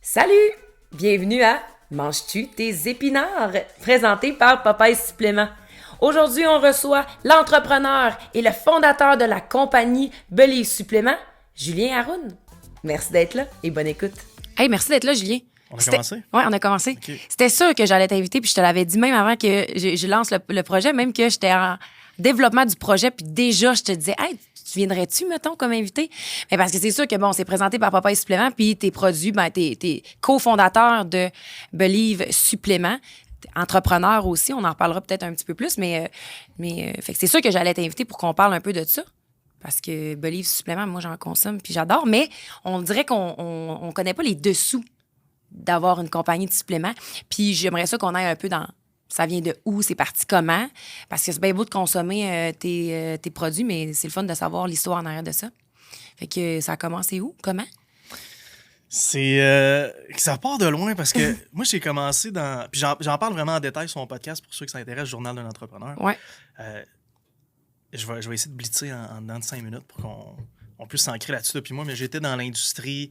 Salut! Bienvenue à Manges-tu tes épinards? Présenté par Popeye Supplément. Aujourd'hui, on reçoit l'entrepreneur et le fondateur de la compagnie Believe Supplément, Julien Haroun. Merci d'être là et bonne écoute. Hey, merci d'être là, Julien. On a commencé? Oui, on a commencé. Okay. C'était sûr que j'allais t'inviter, puis je te l'avais dit même avant que je lance le projet, même que j'étais en développement du projet, puis déjà, je te disais, hey, tu viendrais-tu, mettons, comme invité? Mais parce que c'est sûr que, bon, c'est présenté par Popeye Supplément, puis tes produits, ben, t'es cofondateur de Believe Supplément. Entrepreneur aussi, on en reparlera peut-être un petit peu plus, mais fait que c'est sûr que j'allais t'inviter pour qu'on parle un peu de ça. Parce que Believe Supplément, moi, j'en consomme, puis j'adore, mais on dirait qu'on connaît pas les dessous d'avoir une compagnie de suppléments. Puis j'aimerais ça qu'on aille un peu dans ça vient de où, c'est parti comment, parce que c'est bien beau de consommer tes produits, mais c'est le fun de savoir l'histoire en arrière de ça. Fait que ça a commencé où, comment? Ça part de loin parce que moi, j'ai commencé dans... Puis j'en parle vraiment en détail sur mon podcast pour ceux qui s'intéressent, Journal d'un entrepreneur. Ouais. Je vais essayer de blitzer en dedans de 5 minutes pour qu'on puisse s'ancrer là-dessus. Puis moi, mais j'étais dans l'industrie...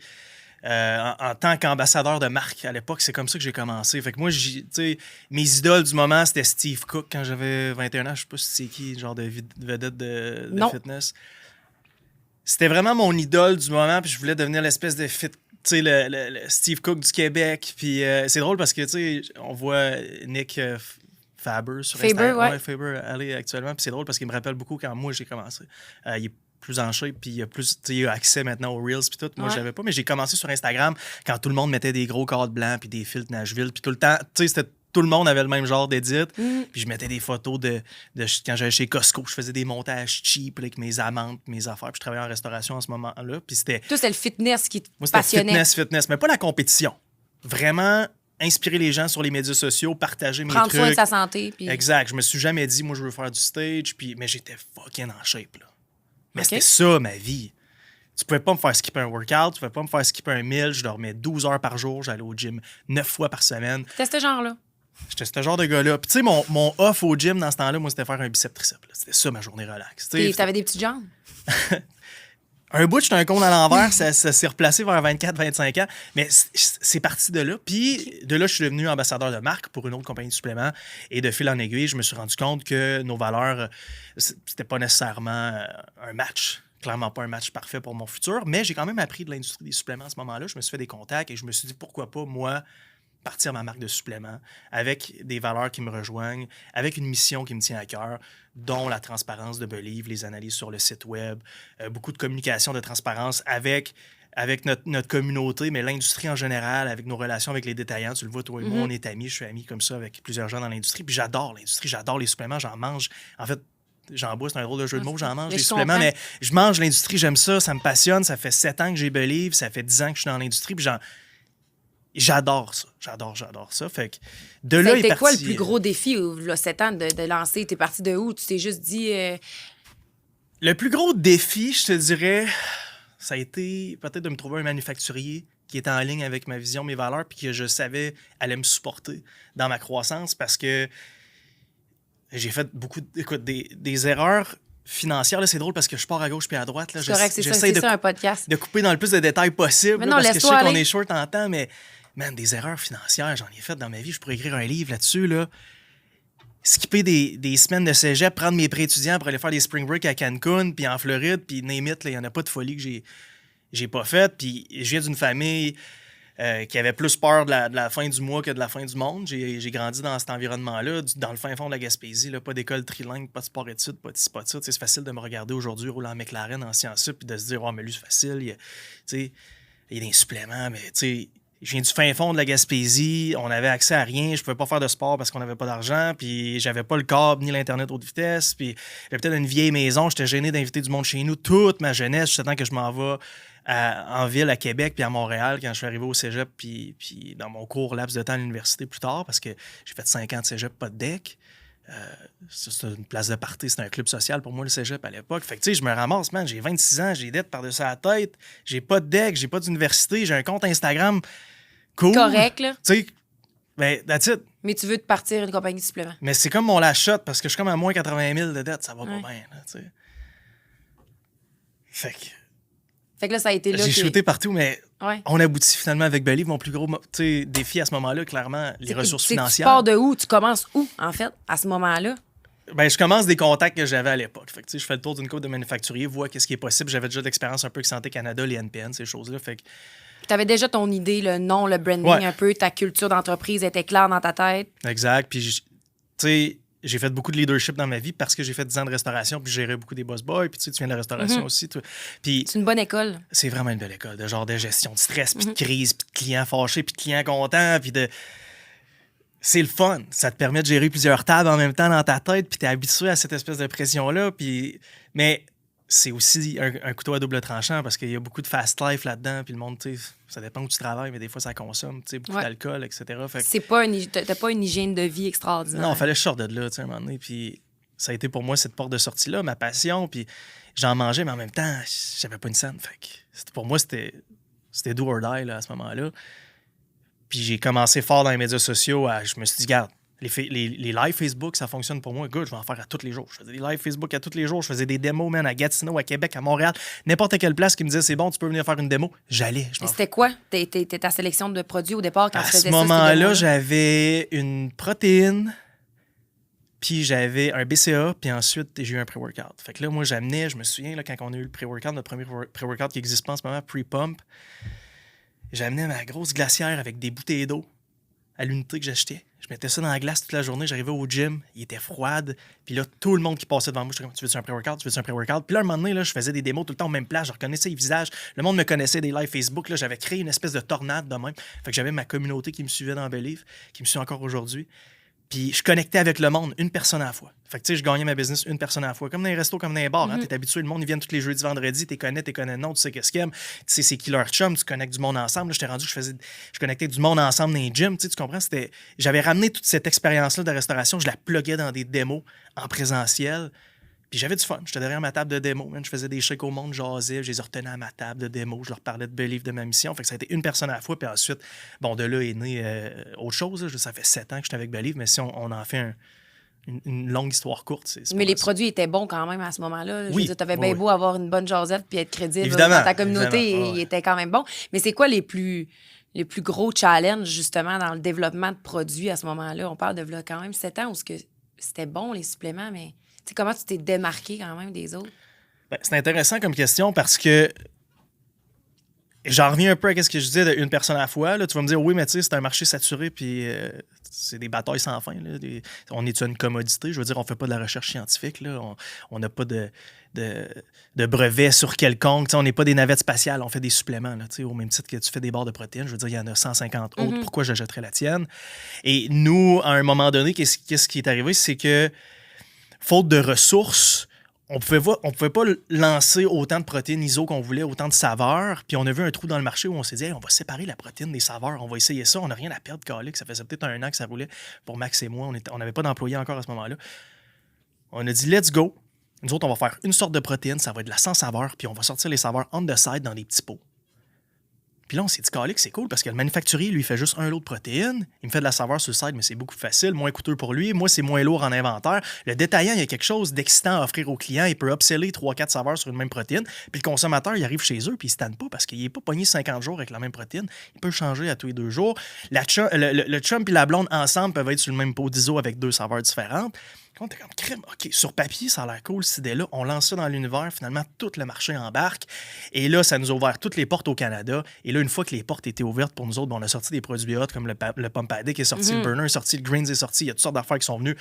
en tant qu'ambassadeur de marque à l'époque, c'est comme ça que j'ai commencé. Fait que moi, mes idoles du moment, c'était Steve Cook quand j'avais 21 ans. Je sais pas si c'est qui, genre de vedette de fitness. C'était vraiment mon idole du moment, puis je voulais devenir l'espèce de fit, le Steve Cook du Québec. Puis c'est drôle parce que, on voit Nick Faber sur Instagram. Ouais. Faber aller actuellement. Puis c'est drôle parce qu'il me rappelle beaucoup quand moi, j'ai commencé. Il est plus en shape, puis il a accès maintenant aux Reels, puis tout. Moi, j'avais pas, mais j'ai commencé sur Instagram quand tout le monde mettait des gros cadres blancs, puis des filtres Nashville, puis tout le temps, tout le monde avait le même genre d'édit. Puis je mettais des photos de quand j'allais chez Costco, je faisais des montages cheap là, avec mes amandes, mes affaires, puis je travaillais en restauration à ce moment-là. Puis c'était... Toi, c'était le fitness qui te Moi, passionnait. C'était fitness, mais pas la compétition. Vraiment inspirer les gens sur les médias sociaux, partager mes Prendre trucs. soin de sa santé. Puis... Exact. Je me suis jamais dit, moi, je veux faire du stage, mais j'étais fucking en shape, là. Mais Okay. c'était ça, ma vie. Tu pouvais pas me faire skipper un workout, tu pouvais pas me faire skipper un meal. Je dormais 12 heures par jour, j'allais au gym 9 fois par semaine. C'était ce genre-là. J'étais ce genre de gars-là. Puis tu sais, mon off au gym dans ce temps-là, moi, c'était faire un bicep triceps. C'était ça, ma journée relax. Puis t'avais des petites jambes. Un bout, j'étais un con à l'envers, ça s'est replacé vers 24-25 ans. Mais c'est parti de là. Puis de là, je suis devenu ambassadeur de marque pour une autre compagnie de suppléments. Et de fil en aiguille, je me suis rendu compte que nos valeurs, c'était pas nécessairement un match. Clairement pas un match parfait pour mon futur. Mais j'ai quand même appris de l'industrie des suppléments à ce moment-là. Je me suis fait des contacts et je me suis dit, pourquoi pas, moi, partir ma marque de suppléments avec des valeurs qui me rejoignent, avec une mission qui me tient à cœur, dont la transparence de Believe, les analyses sur le site web, beaucoup de communication de transparence avec notre communauté, mais l'industrie en général, avec nos relations avec les détaillants. Tu le vois, toi et moi, on est amis. Je suis ami comme ça avec plusieurs gens dans l'industrie. Puis j'adore l'industrie, j'adore les suppléments, j'en mange. En fait, j'en bois, c'est un drôle de jeu de mots, j'en mange des suppléments, mais je mange l'industrie, j'aime ça, ça me passionne. Ça fait 7 ans que j'ai Believe, ça fait 10 ans que je suis dans l'industrie, puis j'adore ça. J'adore ça. Fait que de là, c'était quoi le plus gros défi, là, 7 ans de lancer? T'es parti de où? Tu t'es juste dit... Le plus gros défi, je te dirais, ça a été peut-être de me trouver un manufacturier qui était en ligne avec ma vision, mes valeurs, puis que je savais allait me supporter dans ma croissance parce que j'ai fait beaucoup, des erreurs financière, là, c'est drôle parce que je pars à gauche puis à droite. Là, c'est correct, j'essaie ça, un podcast. de couper dans le plus de détails possible. Mais non, parce que je sais aller. qu'on est short en temps, mais man, des erreurs financières, j'en ai fait dans ma vie. Je pourrais écrire un livre là-dessus. Là. Skipper des semaines de cégep, prendre mes pré étudiants pour aller faire des spring break à Cancun, puis en Floride, puis name it, il n'y en a pas de folie que j'ai pas faite. Puis je viens d'une famille qui avait plus peur de la fin du mois que de la fin du monde. J'ai grandi dans cet environnement-là, dans le fin fond de la Gaspésie, là, pas d'école trilingue, pas de sport-études, pas de ci, pas de ça. C'est facile de me regarder aujourd'hui rouler en McLaren, en sciences sup, puis de se dire « Oh, mais lui, c'est facile. Il y a des suppléments, mais tu sais... » Je viens du fin fond de la Gaspésie, on avait accès à rien, je pouvais pas faire de sport parce qu'on n'avait pas d'argent, puis j'avais pas le câble ni l'Internet haute vitesse, puis j'avais peut-être une vieille maison, j'étais gêné d'inviter du monde chez nous toute ma jeunesse, jusqu'à temps que je m'en vais en ville, à Québec, puis à Montréal, quand je suis arrivé au cégep, puis dans mon court laps de temps à l'université plus tard, parce que j'ai fait 5 ans de cégep, pas de deck. C'est une place de party, c'est un club social pour moi, le cégep, à l'époque. Fait que, tu sais, je me ramasse, man, j'ai 26 ans, j'ai des dettes par-dessus la tête, j'ai pas de deck, j'ai pas d'université, j'ai un compte Instagram cool. Correct, là. Tu sais, ben, that's it. Mais tu veux te partir une compagnie de suppléments. Mais c'est comme mon last shot, parce que je suis comme à moins 80 000 de dettes, ça va pas bien, là, tu sais. Fait que Fait que là, ça a été là. J'ai shooté partout, mais Ouais. on aboutit finalement avec Believe. Mon plus gros défi à ce moment-là, clairement, les ressources Tu financières. pars de où? Tu commences où, en fait, à ce moment-là? Ben, je commence des contacts que j'avais à l'époque. Fait que, je fais le tour d'une couple de manufacturiers, vois qu'est-ce qui est possible. J'avais déjà de l'expérience un peu avec Santé Canada, les NPN, ces choses-là. Fait que Tu avais déjà ton idée, le nom, le branding un peu, ta culture d'entreprise était claire dans ta tête. exact. Puis, tu sais, j'ai fait beaucoup de leadership dans ma vie parce que j'ai fait 10 ans de restauration, puis j'ai géré beaucoup des boss boys, puis tu viens de la restauration aussi. Puis C'est une bonne école. c'est vraiment une belle école de genre de gestion de stress, puis de crise, puis de clients fâchés, puis de clients contents, puis de... C'est le fun. Ça te permet de gérer plusieurs tables en même temps dans ta tête, puis t'es habitué à cette espèce de pression-là. Mais c'est aussi un couteau à double tranchant parce qu'il y a beaucoup de fast life là-dedans, puis le monde, tu sais, ça dépend où tu travailles, mais des fois, ça consomme, tu sais, beaucoup d'alcool, etc. Fait que... T'as pas une hygiène de vie extraordinaire. Non, il fallait que je sorte de là, tu sais, à un moment donné. Puis ça a été pour moi cette porte de sortie-là, ma passion, puis j'en mangeais, mais en même temps, j'avais pas une scène. Fait que pour moi, c'était do or die là, à ce moment-là. Puis j'ai commencé fort dans les médias sociaux. Je me suis dit, regarde, les lives Facebook, ça fonctionne pour moi. Good, je vais en faire à tous les jours. Je faisais des lives Facebook à tous les jours. Je faisais des démos, man, à Gatineau, à Québec, à Montréal. N'importe quelle place qui me disait, c'est bon, tu peux venir faire une démo. J'allais. C'était quoi ta sélection de produits au départ quand tu faisais ça? À ce moment-là, j'avais une protéine, puis j'avais un BCA, puis ensuite, j'ai eu un pré-workout. Fait que là, moi, je me souviens, là, quand on a eu le pré-workout, notre premier pré-workout qui n'existe pas en ce moment, pre-pump, j'amenais ma grosse glacière avec des bouteilles d'eau à l'unité que j'achetais. Je mettais ça dans la glace toute la journée. J'arrivais au gym, il était froid. Puis là, tout le monde qui passait devant moi, j'étais comme, tu veux-tu un pré-workout? Tu veux-tu un pré-workout? Puis là, un moment donné, là, je faisais des démos tout le temps au même place. Je reconnaissais les visages. Le monde me connaissait des lives Facebook. Là, j'avais créé une espèce de tornade de même. Fait que j'avais ma communauté qui me suivait dans Believe, qui me suit encore aujourd'hui. Puis je connectais avec le monde, une personne à la fois. Fait que tu sais, je gagnais ma business une personne à la fois. Comme dans les restos, comme dans les bars. Hein, t'es habitué, le monde, ils viennent tous les jeudis, vendredis, t'es connais, non, tu sais qu'est-ce qu'ils aiment. Tu sais, c'est qui leur chum, tu connectes du monde ensemble. Là, j'étais rendu, je connectais du monde ensemble dans les gyms. Tu comprends? J'avais ramené toute cette expérience-là de restauration, je la pluguais dans des démos en présentiel. Puis j'avais du fun. J'étais derrière ma table de démo. Man. Je faisais des chèques au monde, j'asais, je les retenais à ma table de démo. Je leur parlais de Believe, de ma mission. Fait que ça a été une personne à la fois. Puis ensuite, bon, de là est né autre chose. Là. Ça fait 7 ans que j'étais avec Believe. Mais si on en fait une longue histoire courte, c'est mais les produits étaient bons quand même à ce moment-là. Oui. Tu avais bien beau avoir une bonne jasette puis être crédible évidemment, dans ta communauté. évidemment. Ils étaient quand même bons. Mais c'est quoi les plus gros challenges, justement, dans le développement de produits à ce moment-là? On parle de là, quand même 7 ans où c'était bon, les suppléments, mais... Comment tu t'es démarqué quand même des autres? Ben, c'est intéressant comme question parce que j'en reviens un peu à ce que je disais d'une personne à la fois. Là. Tu vas me dire, oui, mais tu sais, c'est un marché saturé puis c'est des batailles sans fin. Là. On est une commodité. Je veux dire, on fait pas de la recherche scientifique. Là. On n'a pas de brevet sur quelconque. T'sais, on n'est pas des navettes spatiales. On fait des suppléments. Là, au même titre que tu fais des barres de protéines. Je veux dire, il y en a 150 autres. Pourquoi j'achèterais la tienne? Et nous, à un moment donné, qu'est-ce qui est arrivé? C'est que faute de ressources, on pouvait pas lancer autant de protéines ISO qu'on voulait, autant de saveurs. Puis on a vu un trou dans le marché où on s'est dit, hey, on va séparer la protéine des saveurs, on va essayer ça. On n'a rien à perdre, Calix. Ça faisait peut-être 1 an que ça roulait pour Max et moi. On n'avait pas d'employés encore à ce moment-là. On a dit, let's go. Nous autres, on va faire une sorte de protéine, ça va être de la sans saveur, puis on va sortir les saveurs on the side dans des petits pots. Puis là, on s'est dit, Calix, c'est cool parce que le manufacturier, lui, fait juste un lot de protéines. Il me fait de la saveur sur le side, mais c'est beaucoup plus facile, moins coûteux pour lui. Moi, c'est moins lourd en inventaire. Le détaillant, il y a quelque chose d'excitant à offrir au client. Il peut upseller 3-4 saveurs sur une même protéine. Puis le consommateur, il arrive chez eux, puis il ne se tanne pas parce qu'il n'est pas pogné 50 jours avec la même protéine. Il peut changer à tous les 2 jours. Le chum et la blonde ensemble peuvent être sur le même pot d'ISO avec 2 saveurs différentes. On était comme crème. OK, sur papier, ça a l'air cool, cette idée-là. On lance ça dans l'univers. Finalement, tout le marché embarque. Et là, ça nous a ouvert toutes les portes au Canada. Et là, une fois que les portes étaient ouvertes pour nous autres, on a sorti des produits hot comme le Pump Addict est sorti, le Burner est sorti, le Greens est sorti. Il y a toutes sortes d'affaires qui sont venues.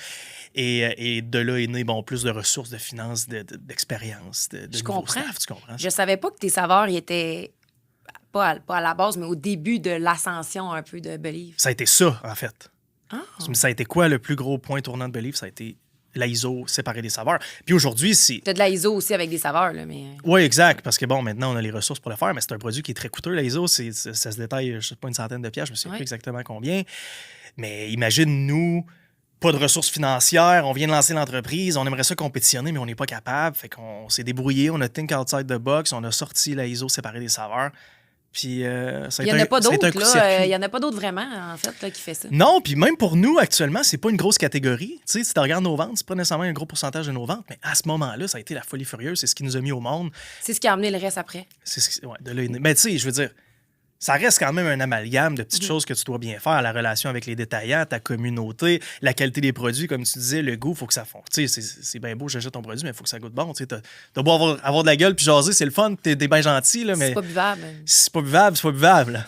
Et de là est né plus de ressources, de finances, d'expérience, de Je nouveaux comprends. staff, tu comprends? Je savais pas que tes saveurs ils étaient pas à la base, mais au début de l'ascension un peu de Believe. Ça a été ça, en fait. Ah. Ça a été quoi le plus gros point tournant de Believe? Ça a été la ISO séparée des saveurs. Puis aujourd'hui, c'est... T'as de la ISO aussi avec des saveurs, là, mais... Oui, exact, parce que bon, maintenant, on a les ressources pour le faire, mais c'est un produit qui est très coûteux, la ISO. Ça se détaille, je sais pas, une centaine de piastres, je me souviens plus exactement combien. Mais imagine, nous, pas de ressources financières, on vient de lancer l'entreprise, on aimerait ça compétitionner, mais on n'est pas capable. Fait qu'on s'est débrouillé, on a think outside the box, on a sorti la ISO séparée des saveurs. Puis ça a Il n'y été en a pas ça a été un d'autres, coup de là. circuit. Il n'y en a pas d'autres vraiment, en fait, là, qui fait ça. Non, puis même pour nous, actuellement, c'est pas une grosse catégorie. Tu sais, si tu regardes nos ventes, c'est pas nécessairement un gros pourcentage de nos ventes, mais à ce moment-là, ça a été la folie furieuse. C'est ce qui nous a mis au monde. C'est ce qui a amené le reste après. C'est ce qui- ouais, de là, mais tu sais, je veux dire, ça reste quand même un amalgame de petites choses que tu dois bien faire, la relation avec les détaillants, ta communauté, la qualité des produits, comme tu disais, le goût, il faut que ça fonde. Tu sais, c'est bien beau, j'achète ton produit, mais il faut que ça goûte bon. Tu sais, t'as beau avoir de la gueule puis jaser, c'est le fun, t'es bien gentil, là, mais C'est pas buvable. si c'est pas buvable, c'est pas buvable. là.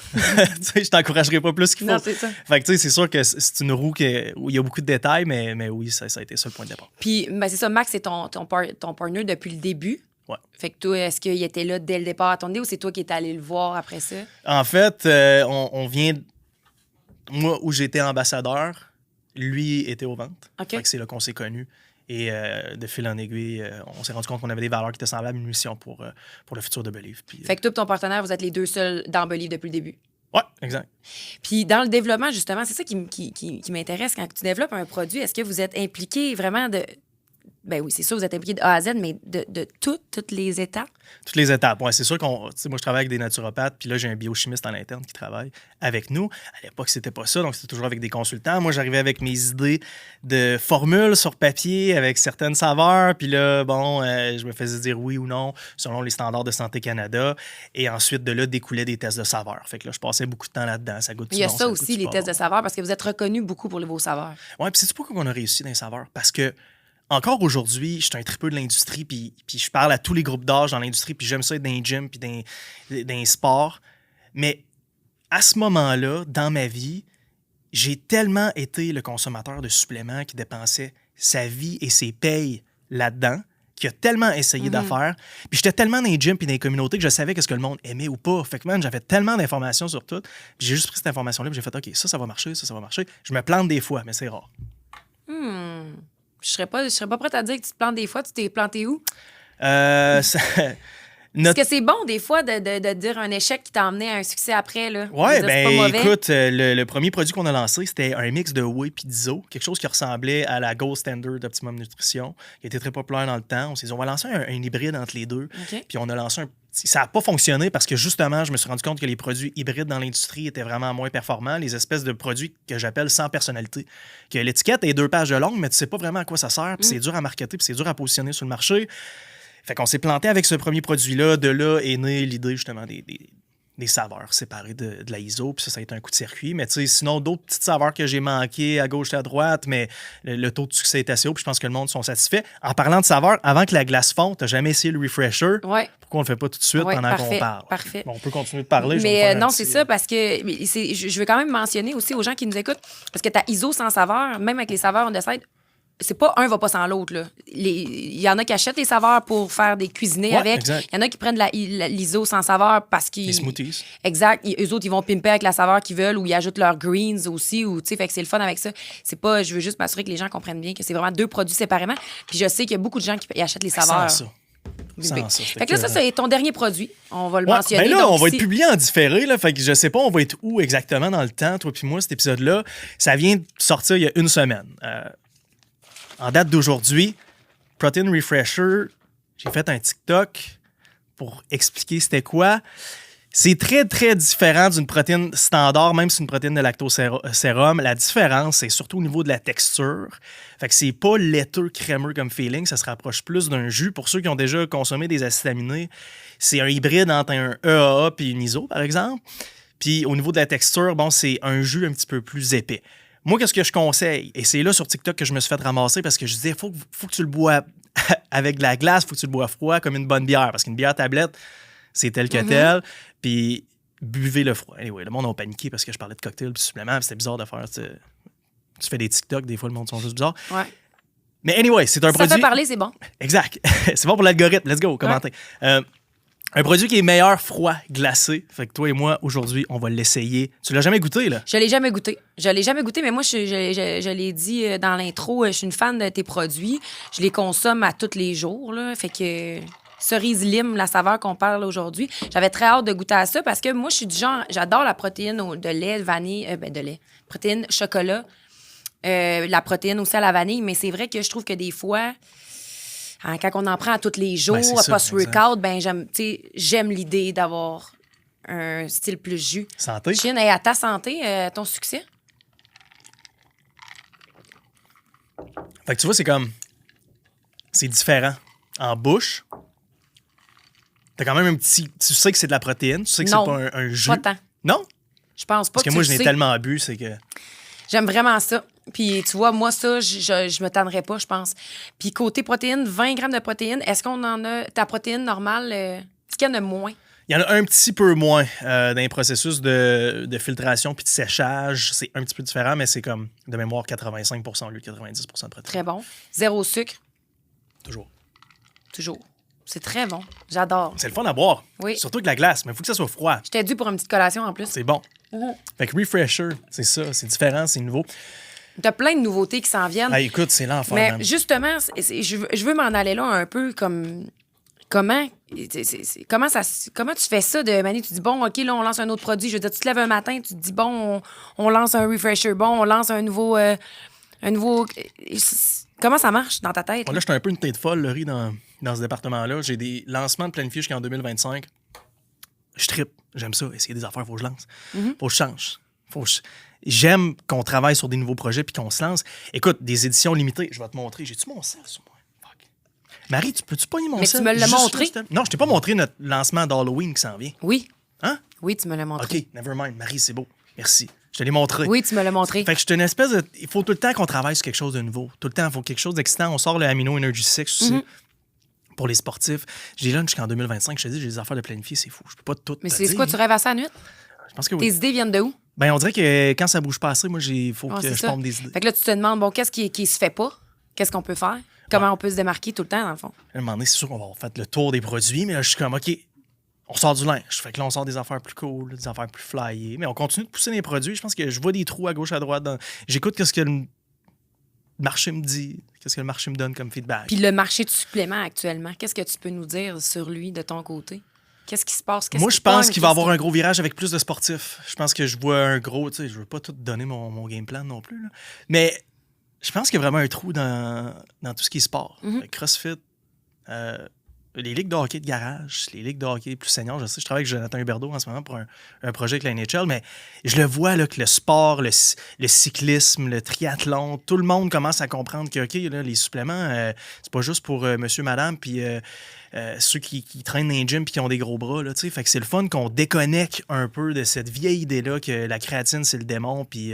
Tu sais, je t'encouragerai pas plus qu'il faut. Non, c'est ça. Fait que tu sais, c'est sûr que c'est une roue où il y a beaucoup de détails, mais oui, ça a été ça le point de départ. Puis, ben, c'est ça, Max, c'est ton partner depuis le début. Ouais. Fait que toi, est-ce qu'il était là dès le départ à ton idée ou c'est toi qui es allé le voir après ça? En fait, on vient. Moi, où j'étais ambassadeur, lui était aux ventes. OK. Fait que c'est là qu'on s'est connus. Et de fil en aiguille, on s'est rendu compte qu'on avait des valeurs qui étaient semblables, une mission pour le futur de Believe. Puis, Fait que toi et ton partenaire, vous êtes les deux seuls dans Believe depuis le début. ouais, exact. Puis dans le développement, justement, c'est ça qui m'intéresse. Quand tu développes un produit, est-ce que vous êtes impliqué vraiment de... Ben oui, c'est sûr, vous êtes impliqué de A à Z, mais de toutes les étapes? Toutes les étapes. Ouais, c'est sûr qu'on. Tu sais, moi, je travaille avec des naturopathes, puis là, j'ai un biochimiste en interne qui travaille avec nous. À l'époque, c'était pas ça, donc c'était toujours avec des consultants. Moi, j'arrivais avec mes idées de formules sur papier avec certaines saveurs, puis là, bon, je me faisais dire oui ou non selon les standards de Santé Canada. Et ensuite, de là, découlaient des tests de saveurs. Fait que là, je passais beaucoup de temps là-dedans. Ça goûte Il y a bon, ça goûte aussi, les pas tests bon. de saveurs, parce que vous êtes reconnus beaucoup pour vos saveurs. Ouais, puis c'est pourquoi on a réussi dans les saveurs? Parce que encore aujourd'hui, je suis un tripeux de l'industrie, puis je parle à tous les groupes d'âge dans l'industrie, puis j'aime ça être dans les gyms, puis dans les sports. Mais à ce moment-là, dans ma vie, j'ai tellement été le consommateur de suppléments qui dépensait sa vie et ses payes là-dedans, qui a tellement essayé d'affaires. Puis j'étais tellement dans les gyms puis dans les communautés que je savais qu'est-ce que le monde aimait ou pas. Fait que, man, j'avais tellement d'informations sur tout. Puis j'ai juste pris cette information-là, puis j'ai fait, OK, ça va marcher, ça va marcher. Je me plante des fois, mais c'est rare. Je serais pas prête à dire que tu te plantes des fois. Tu t'es planté où? Ça- Est-ce que c'est bon, des fois, de dire un échec qui t'a emmené à un succès après? Là? Je Ouais, veux dire, c'est pas ben mauvais. écoute, le premier produit qu'on a lancé, c'était un mix de whey puis d'ISO, quelque chose qui ressemblait à la Gold Standard d'Optimum Nutrition, qui était très populaire dans le temps. On s'est dit, on va lancer un hybride entre les deux. OK. Puis on a lancé ça n'a pas fonctionné parce que justement, je me suis rendu compte que les produits hybrides dans l'industrie étaient vraiment moins performants, les espèces de produits que j'appelle sans personnalité. Que l'étiquette est 2 pages de longue, mais tu sais pas vraiment à quoi ça sert, puis c'est dur à marketer, puis c'est dur à positionner sur le marché. Fait qu'on s'est planté avec ce premier produit-là. De là est née l'idée justement des saveurs séparées de la ISO. Puis ça a été un coup de circuit. Mais tu sais, sinon, d'autres petites saveurs que j'ai manquées à gauche et à droite, mais le taux de succès est assez haut. Puis je pense que le monde sont satisfaits. En parlant de saveurs, avant que la glace fonde, t'as jamais essayé le refresher? Ouais. Pourquoi on le fait pas tout de suite Ouais, pendant parfait, qu'on parle? parfait. Bon, on peut continuer de parler. je vais me Mais faire un non, petit- c'est ça, parce que je veux quand même mentionner aussi aux gens qui nous écoutent, parce que ta ISO sans saveur, même avec les saveurs on décide, c'est pas un va pas sans l'autre. Là. Il y en a qui achètent les saveurs pour faire des cuisinés Ouais, avec. exact. Il y en a qui prennent l'ISO sans saveur parce qu'ils... Les smoothies. Exact. Eux autres, ils vont pimper avec la saveur qu'ils veulent ou ils ajoutent leurs greens aussi. Ou, fait que c'est le fun avec ça. C'est pas... Je veux juste m'assurer que les gens comprennent bien que c'est vraiment 2 produits séparément. Puis je sais qu'il y a beaucoup de gens qui achètent les saveurs. Sans ça. Sans ça. Fait que là, ça, c'est ton dernier produit. On va le Ouais, mentionner. ben là, Donc, on va si- être publié en différé, là, fait que je sais pas, on va être où exactement dans le temps, toi puis moi, cet épisode-là. Ça vient de sortir il y a une semaine. En date d'aujourd'hui, Protein Refresher, j'ai fait un TikTok pour expliquer c'était quoi. C'est très, très différent d'une protéine standard, même si c'est une protéine de lactosérum. La différence, c'est surtout au niveau de la texture. Fait que c'est pas laiteux, crémeux comme feeling, ça se rapproche plus d'un jus. Pour ceux qui ont déjà consommé des acides aminés, c'est un hybride entre un EAA et une ISO, par exemple. Puis au niveau de la texture, bon, c'est un jus un petit peu plus épais. Moi, qu'est-ce que je conseille? Et c'est là sur TikTok que je me suis fait ramasser parce que je disais, faut que tu le bois avec de la glace, faut que tu le bois froid comme une bonne bière. Parce qu'une bière tablette, c'est tel que tel. Puis buvez le froid. Anyway, le monde a paniqué parce que je parlais de cocktails puis suppléments. C'était bizarre de faire. Tu fais des TikTok, des fois, le monde sont juste bizarres. Ouais. Mais anyway, c'est un Ça produit. fait parler, c'est bon. Exact. C'est bon pour l'algorithme. Let's go, commentez. Un produit qui est meilleur froid, glacé. Fait que toi et moi, aujourd'hui, on va l'essayer. Tu l'as jamais goûté, là? Je l'ai jamais goûté. Je l'ai jamais goûté, mais moi, je l'ai dit dans l'intro, je suis une fan de tes produits. Je les consomme à tous les jours, là. Fait que cerise lime, la saveur qu'on parle aujourd'hui. J'avais très hâte de goûter à ça parce que moi, je suis du genre, j'adore la protéine de lait, vanille, de lait, protéine chocolat, la protéine aussi à la vanille, mais c'est vrai que je trouve que des fois, quand on en prend à tous les jours, Ben, c'est ça, post-workout, ben j'aime l'idée d'avoir un style plus jus. Santé. Chine, à ta santé, ton succès. Fait que tu vois, c'est différent. En bouche, t'as quand même un petit... Tu sais que c'est de la protéine, tu sais que Non, c'est pas un jus. pas tant. Non? Je pense pas Parce que tu moi, le je n'ai sais. tellement bu, c'est que... J'aime vraiment ça. Puis, tu vois, moi, ça, je me tannerais pas, je pense. Puis, côté protéines, 20 grammes de protéines, est-ce qu'on en a... Ta protéine normale, est-ce qu'il y en a moins? Il y en a un petit peu moins dans les processus de filtration puis de séchage. C'est un petit peu différent, mais c'est comme, de mémoire, 85% au lieu de 90% de protéines. Très bon. Zéro sucre, Toujours. toujours. C'est très bon. J'adore. C'est le fun à boire. Oui. Surtout avec de la glace, mais il faut que ça soit froid. J'étais dû pour une petite collation en plus. C'est bon. Fait que Refresher, c'est ça. C'est différent, c'est nouveau. T'as plein de nouveautés qui s'en viennent. Ah, écoute, c'est l'enfer, Mais man. justement, je veux m'en aller là un peu comme... Comment tu fais ça de Manu? Tu dis, bon, OK, là, on lance un autre produit. Je veux dire, tu te lèves un matin, tu te dis, bon, on lance un refresher. Bon, on lance un nouveau... Comment ça marche dans ta tête? Bon, là, je suis un peu une tête folle, Laurie, dans ce département-là. J'ai des lancements de planifiés jusqu'en 2025. Je trippe. J'aime ça. Essayer des affaires, il faut que je lance. Faut que je change. J'aime qu'on travaille sur des nouveaux projets puis qu'on se lance. Écoute, des éditions limitées, je vais te montrer. J'ai-tu mon sel sur moi? Fuck. Marie, peux-tu pogner mon Mais sel? tu me l'as Juste montré? là, non, je t'ai pas montré notre lancement d'Halloween qui s'en vient. Oui. Hein? Oui, tu me l'as montré. OK, never mind. Marie, c'est beau. Merci. Je te l'ai montré. Oui, tu me l'as montré. Fait que je suis une espèce de... Il faut tout le temps qu'on travaille sur quelque chose de nouveau. Tout le temps, il faut quelque chose d'excitant. On sort le Amino Energy 6 aussi. Pour les sportifs. J'ai là jusqu'en 2025. Je te dis, j'ai des affaires de planifier, c'est fou. Je peux pas tout Mais te c'est dire. quoi, tu rêves à ça à nuit? Je pense que Tes oui. idées viennent de où? Ben, on dirait que quand ça bouge pas assez, moi, il faut que C'est je ça. pompe des idées. Fait que là, tu te demandes, bon, qu'est-ce qui se fait pas? Qu'est-ce qu'on peut faire? Comment on peut se démarquer tout le temps, dans le fond? À un moment donné, c'est sûr qu'on va faire le tour des produits, mais là, je suis comme, OK, on sort du linge. Fait que là, on sort des affaires plus cool, des affaires plus flyées. Mais on continue de pousser les produits. Je pense que je vois des trous à gauche, à droite. J'écoute ce que le marché me dit, qu'est-ce que le marché me donne comme feedback. Puis le marché de suppléments actuellement, qu'est-ce que tu peux nous dire sur lui de ton côté? Qu'est-ce qui se passe? Moi, je pense qu'il va y avoir un gros virage avec plus de sportifs. Je pense que je vois un gros... Tu sais, je veux pas tout donner mon game plan non plus. Là. Mais je pense qu'il y a vraiment un trou dans tout ce qui est sport. Le CrossFit, les ligues de hockey de garage, les ligues de hockey plus seniors. Je sais, je travaille avec Jonathan Huberdeau en ce moment pour un projet avec la NHL, mais je le vois là, que le sport, le cyclisme, le triathlon, tout le monde commence à comprendre que OK, là, les suppléments, c'est pas juste pour monsieur, madame, puis ceux qui traînent dans les gyms puis qui ont des gros bras. Là, fait que c'est le fun qu'on déconnecte un peu de cette vieille idée-là que la créatine, c'est le démon, puis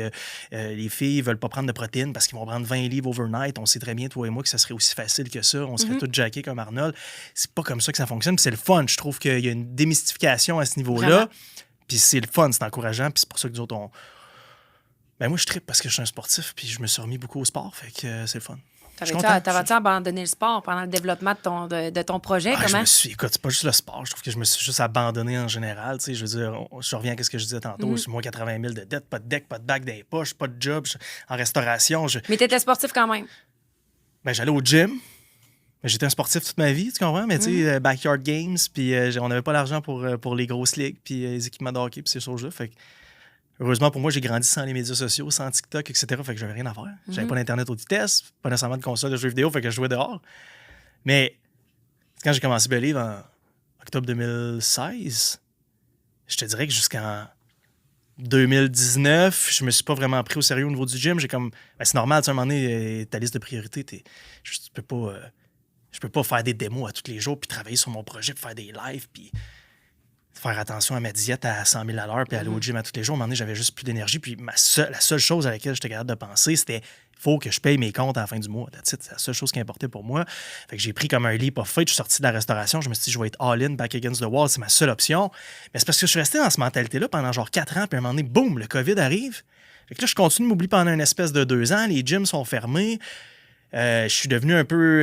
les filles veulent pas prendre de protéines parce qu'ils vont prendre 20 livres overnight. On sait très bien, toi et moi, que ça serait aussi facile que ça. On serait tous jackés comme Arnold. C'est pas comme ça que ça fonctionne. Puis c'est le fun. Je trouve qu'il y a une démystification à ce niveau-là. Vraiment. Puis c'est le fun, c'est encourageant. Puis c'est pour ça que nous autres, ben moi, je trippe parce que je suis un sportif. Puis je me suis remis beaucoup au sport. Fait que c'est le fun. T'avais-tu abandonné le sport pendant le développement de ton projet? Comment? Écoute, c'est pas juste le sport. Je trouve que je me suis juste abandonné en général. Tu sais, je veux dire, je reviens à ce que je disais tantôt. Sur moi, 80 000 de dettes, pas de deck, pas de bac dans les poches, pas de job, en restauration. Mais t'étais sportif quand même. Ben, j'allais au gym. J'étais un sportif toute ma vie, tu comprends? Mais tu sais, backyard games, puis on n'avait pas l'argent pour les grosses ligues, puis les équipements de hockey, puis ces choses-là. Fait que, heureusement pour moi, j'ai grandi sans les médias sociaux, sans TikTok, etc. Fait que j'avais rien à faire. J'avais pas d'Internet haute vitesse, pas nécessairement de console de jeux vidéo, fait que je jouais dehors. Mais quand j'ai commencé Believe en octobre 2016, je te dirais que jusqu'en 2019, je me suis pas vraiment pris au sérieux au niveau du gym. J'ai comme... Ben, c'est normal, tu sais, à un moment donné, ta liste de priorités, je peux pas faire des démos à tous les jours puis travailler sur mon projet puis faire des lives puis faire attention à ma diète à 100 000 à l'heure puis aller au gym à tous les jours. À un moment donné, j'avais juste plus d'énergie. Puis la seule chose à laquelle j'étais capable de penser, c'était il faut que je paye mes comptes à la fin du mois. C'est la seule chose qui importait pour moi. Fait que j'ai pris comme un leap of faith. Je suis sorti de la restauration. Je me suis dit, je vais être all-in, back against the wall. C'est ma seule option. Mais c'est parce que je suis resté dans cette mentalité-là pendant genre 4 ans. Puis à un moment donné, boum, le COVID arrive. Fait que là, je continue de m'oublier pendant une espèce de 2 ans. Les gyms sont fermés. Je suis devenu un peu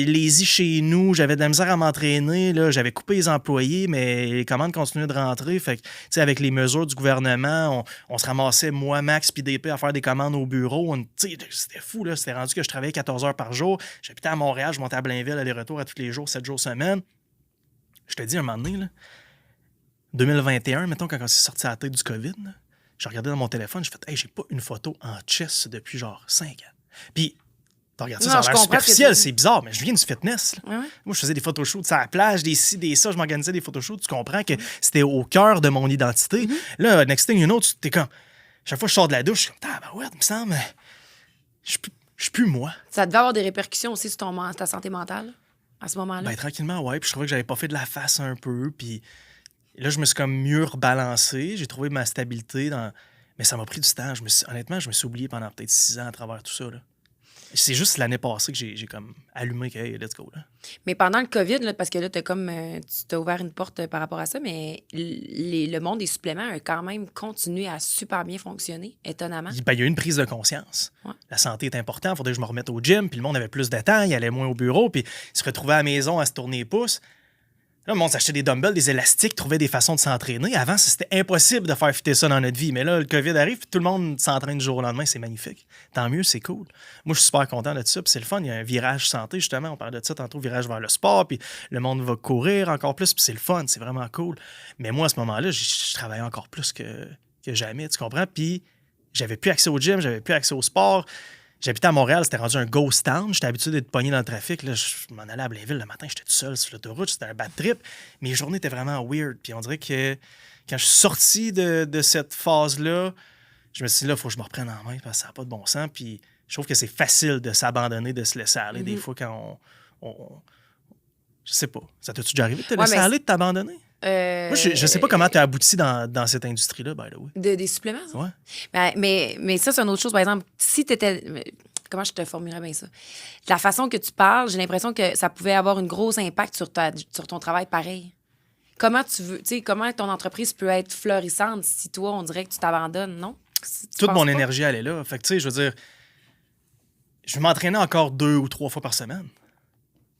lazy chez nous. J'avais de la misère à m'entraîner. Là. J'avais coupé les employés, mais les commandes continuaient de rentrer. Fait que, tu sais, avec les mesures du gouvernement, on se ramassait, moi, Max, puis DP, à faire des commandes au bureau. C'était fou, là. C'était rendu que je travaillais 14 heures par jour. J'habitais à Montréal, je montais à Blainville, aller-retour à tous les jours, 7 jours semaine. Je te dis, un moment donné, là, 2021, mettons, quand on s'est sorti à la tête du COVID, là, j'ai regardé dans mon téléphone, j'ai fait, hey, j'ai pas une photo en chess depuis genre 5 ans. Puis, Tu regardes ça, Non, ça a je l'air comprends ce que superficiel, tu dis. c'est bizarre, mais je viens du fitness. Là. Ouais. Moi, je faisais des photoshoots sur la plage, des ci, des ça, je m'organisais des photoshoots. Tu comprends que c'était au cœur de mon identité. Là, next thing you know, tu t'es comme... Chaque fois que je sors de la douche, je suis comme, ah, ben ouais, il me semble, je suis plus moi. Ça devait avoir des répercussions aussi sur ta santé mentale à ce moment-là. Ben, tranquillement, ouais. Puis je trouvais que j'avais pas fait de la face un peu. Puis là, je me suis comme mieux rebalancé. J'ai trouvé ma stabilité dans... Mais ça m'a pris du temps. Honnêtement, je me suis oublié pendant peut-être 6 ans à travers tout ça, là. C'est juste l'année passée que j'ai comme allumé que, hey, let's go, là. Mais pendant le COVID, là, parce que là, tu t'as ouvert une porte par rapport à ça, mais le monde des suppléments a quand même continué à super bien fonctionner, étonnamment. Ben, il y a eu une prise de conscience. Ouais. La santé est importante. Il faudrait que je me remette au gym. Puis le monde avait plus de temps. Il allait moins au bureau. Puis il se retrouvait à la maison à se tourner les pouces. Là, le monde s'achetait des dumbbells, des élastiques, trouvait des façons de s'entraîner. Avant, c'était impossible de faire fitter ça dans notre vie. Mais là, le COVID arrive, puis tout le monde s'entraîne du jour au lendemain. C'est magnifique. Tant mieux, c'est cool. Moi, je suis super content de ça. Puis c'est le fun. Il y a un virage santé, justement. On parle de ça tantôt, virage vers le sport. Puis le monde va courir encore plus. Puis c'est le fun. C'est vraiment cool. Mais moi, à ce moment-là, je travaillais encore plus que jamais. Tu comprends? Puis j'avais plus accès au gym, j'avais plus accès au sport. J'habitais à Montréal, c'était rendu un ghost town. J'étais habitué d'être pogné dans le trafic. Là, je m'en allais à Blainville le matin, j'étais tout seul sur l'autoroute, c'était un bad trip. Mes journées étaient vraiment weird. Puis on dirait que quand je suis sorti de cette phase-là, je me suis dit, là, il faut que je me reprenne en main parce que ça n'a pas de bon sens. Puis je trouve que c'est facile de s'abandonner, de se laisser aller. Des fois, quand je sais pas. Ça t'as-tu déjà arrivé de te laisser aller, de t'abandonner? Moi, je sais pas comment tu as abouti dans cette industrie-là, by the way. Des suppléments? Ça? Ouais. Ben, mais ça, c'est une autre chose. Par exemple, si tu étais... Comment je te formulerais bien ça? La façon que tu parles, j'ai l'impression que ça pouvait avoir un gros impact sur ton travail pareil. Comment comment ton entreprise peut être florissante si toi, on dirait que tu t'abandonnes, non? Toute mon énergie, elle est là. Fait que, tu sais, je veux dire, je m'entraînais encore 2 ou 3 fois par semaine.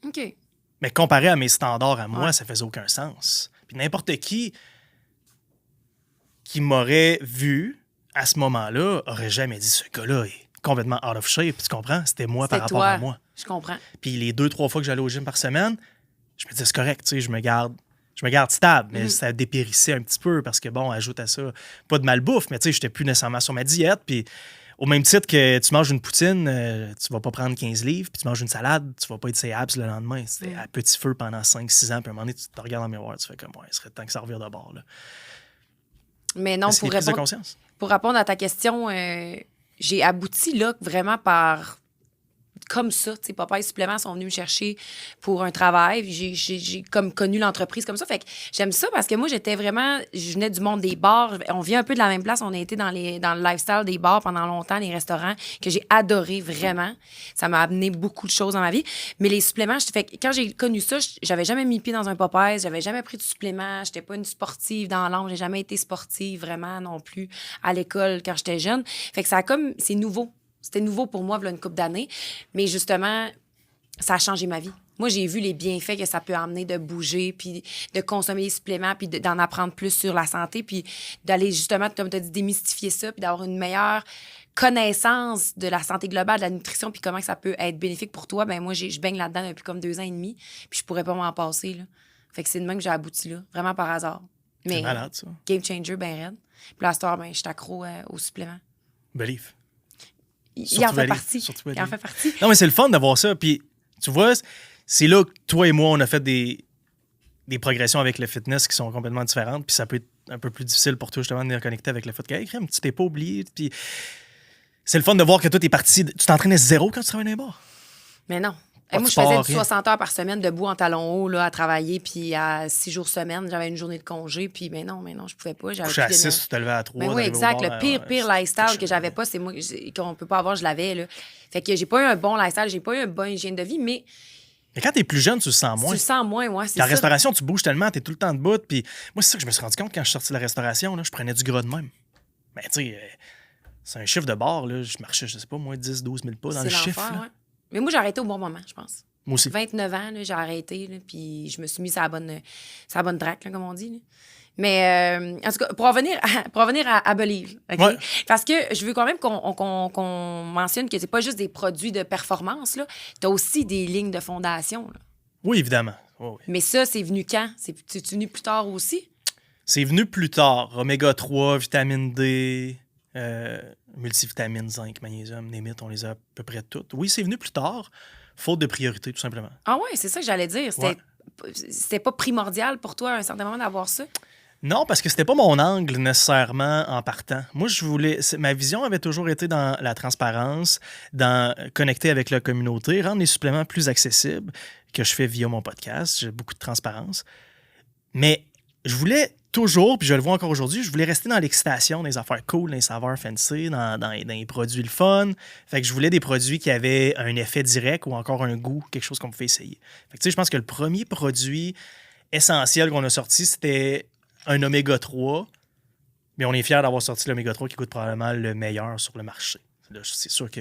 OK. Mais comparé à mes standards à moi, ça faisait aucun sens. Puis n'importe qui m'aurait vu à ce moment-là aurait jamais dit ce gars-là est complètement out of shape. Tu comprends? C'était moi par rapport à moi. Je comprends. Puis les 2-3 fois que j'allais au gym par semaine, je me disais c'est correct, tu sais, je me garde stable, mais ça dépérissait un petit peu parce que, bon, ajoute à ça, pas de malbouffe, mais tu sais, j'étais plus nécessairement sur ma diète. Puis au même titre que tu manges une poutine, tu vas pas prendre 15 livres, puis tu manges une salade, tu vas pas être ses abs le lendemain. C'était à petit feu pendant 5-6 ans, puis à un moment donné, tu te regardes dans le miroir, tu fais comme, ouais, il serait temps que ça revire de bord. Là. Mais non, pour répondre à ta question, j'ai abouti là vraiment comme ça, tu sais, Papa et Suppléments sont venus me chercher pour un travail. J'ai comme connu l'entreprise comme ça. Fait que j'aime ça parce que moi, je venais du monde des bars. On vient un peu de la même place. On a été dans le lifestyle des bars pendant longtemps, les restaurants, que j'ai adoré vraiment. Ça m'a amené beaucoup de choses dans ma vie. Mais les suppléments, fait que quand j'ai connu ça, j'avais jamais mis le pied dans un Popeyes, j'avais jamais pris de suppléments, j'étais pas une sportive dans l'âme, j'ai jamais été sportive vraiment non plus à l'école quand j'étais jeune. Fait que c'est nouveau. C'était nouveau pour moi, il y a une couple d'années. Mais justement, ça a changé ma vie. Moi, j'ai vu les bienfaits que ça peut amener de bouger, puis de consommer des suppléments, puis d'en apprendre plus sur la santé, puis d'aller justement, comme tu as dit, démystifier ça, puis d'avoir une meilleure connaissance de la santé globale, de la nutrition, puis comment ça peut être bénéfique pour toi. Ben moi, je baigne là-dedans depuis comme 2 ans et demi, puis je pourrais pas m'en passer. Là. Fait que c'est de même que j'ai abouti là, vraiment par hasard. Mais c'est malade, ça. Game changer, ben raide. Puis là, à cette heure, ben, je suis accro aux suppléments. Believe. Il en fait partie. Il en fait partie. Non, mais c'est le fun d'avoir ça. Puis, tu vois, c'est là que toi et moi, on a fait des progressions avec le fitness qui sont complètement différentes. Puis ça peut être un peu plus difficile pour toi, justement, de les reconnecter avec le foot. Tu t'es pas oublié. Puis c'est le fun de voir que toi, t'es parti. Tu t'entraînais zéro quand tu travaillais dans les bars? Mais non. Moi, je faisais du 60 heures par semaine debout en talons hauts là, à travailler, puis à 6 jours semaine, j'avais une journée de congé, puis mais non, je pouvais pas. Coucher à 6, tu te levais à 3. Mais oui, exact. Le pire lifestyle que j'avais pas, c'est moi qu'on peut pas avoir, je l'avais. Là. Fait que j'ai pas eu un bon lifestyle, j'ai pas eu un bon hygiène de vie, mais quand t'es plus jeune, tu le sens moins. Tu le sens moins, moi, c'est ça. La restauration, tu bouges tellement, t'es tout le temps debout, puis moi, c'est ça que je me suis rendu compte quand je suis sorti de la restauration, là, je prenais du gras de même. Mais tu sais, c'est un chiffre de bar, là, je marchais, je sais pas, moins 10-12 000 pas dans le chiffre. Ouais. Mais moi, j'ai arrêté au bon moment, je pense. Moi aussi. 29 ans, là, j'ai arrêté, là, puis je me suis mis sur la bonne track, là, comme on dit. Là. Mais, en tout cas, pour revenir à Believe, OK? Ouais. Parce que je veux quand même qu'on mentionne que c'est pas juste des produits de performance, là. T'as aussi des lignes de fondation, là. Oui, évidemment. Oh, oui. Mais ça, c'est venu quand? C'est venu plus tard aussi? C'est venu plus tard. Oméga 3, vitamine D, multivitamines, zinc, magnésium, némite, on les a à peu près toutes. Oui, c'est venu plus tard, faute de priorité, tout simplement. Ah ouais, c'est ça que j'allais dire. C'était pas primordial pour toi, à un certain moment, d'avoir ça? Non, parce que c'était pas mon angle nécessairement en partant. Moi, ma vision avait toujours été dans la transparence, dans connecter avec la communauté, rendre les suppléments plus accessibles, que je fais via mon podcast. J'ai beaucoup de transparence. Mais je voulais toujours, puis je le vois encore aujourd'hui, je voulais rester dans l'excitation, dans les affaires cool, dans les saveurs fancy, dans les produits le fun. Fait que je voulais des produits qui avaient un effet direct ou encore un goût, quelque chose qu'on pouvait essayer. Fait que tu sais, je pense que le premier produit essentiel qu'on a sorti, c'était un oméga 3. Mais on est fiers d'avoir sorti l'oméga 3 qui coûte probablement le meilleur sur le marché. Là, c'est sûr que